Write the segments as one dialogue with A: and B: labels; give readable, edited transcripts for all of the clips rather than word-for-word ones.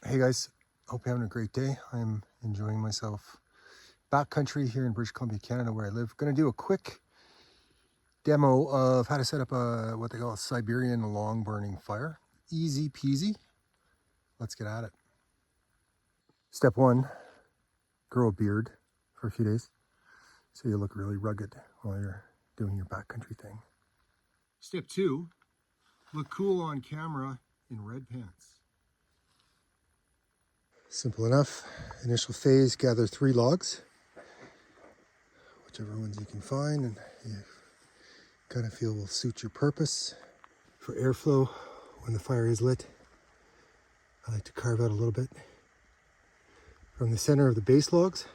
A: Hey guys, hope you're having a great day. I'm enjoying myself backcountry here in British Columbia, Canada, where I live. Going to do a quick demo of how to set up a what they call a Siberian long burning fire. Easy peasy. Let's get at it. Step one, grow a beard for a few days so you look really rugged while you're doing your backcountry thing. Step two, look cool on camera in red pants. Simple enough. Initial phase, gather 3 logs, whichever ones you can find and you kind of feel will suit your purpose. For airflow, when the fire is lit, I like to carve out a little bit from the center of the base logs.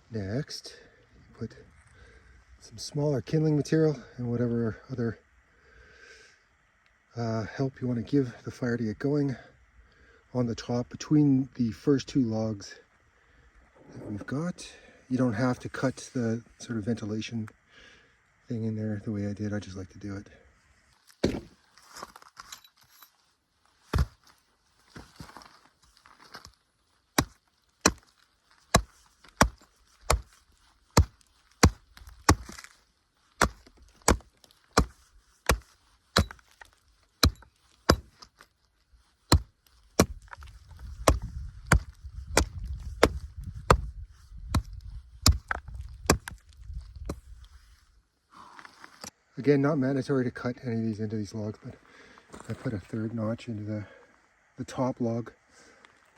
A: Next, put some smaller kindling material and whatever other help you want to give the fire to get going on the top between the first 2 logs that we've got. You don't have to cut the sort of ventilation thing in there the way I did. I just like to do it. Again, not mandatory to cut any of these into these logs, but I put a 3rd notch into the top log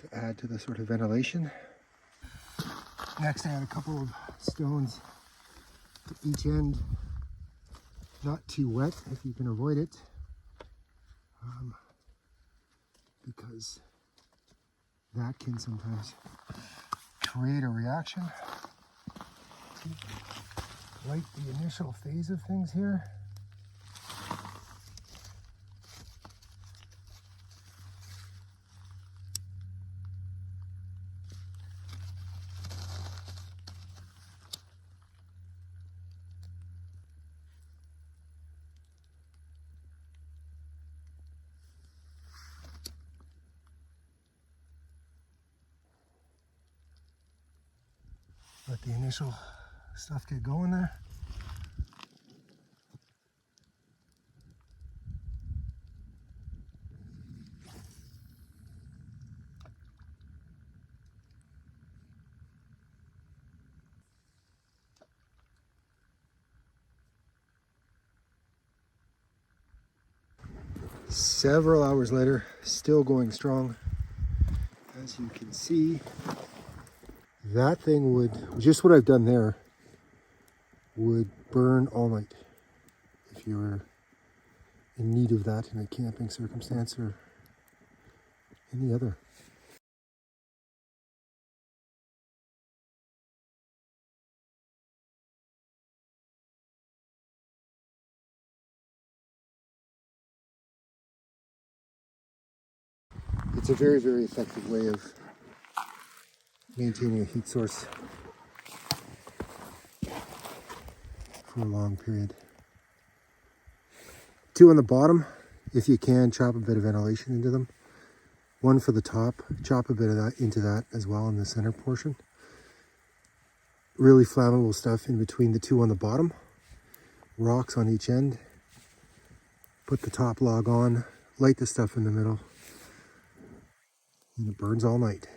A: to add to the sort of ventilation. Next, I add a couple of stones to each end. Not too wet if you can avoid it, because that can sometimes create a reaction. Light the initial phase of things here. Let the initial stuff get going there. Several hours later, still going strong. As you can see, that thing would, just what I've done there, would burn all night if you were in need of that in a camping circumstance or any other. It's a very, very effective way of maintaining a heat source for a long period. 2 on the bottom, if you can, chop a bit of ventilation into them. 1 for the top, chop a bit of that into that as well in the center portion. Really flammable stuff in between the 2 on the bottom. Rocks on each end. Put the top log on, light the stuff in the middle, and it burns all night.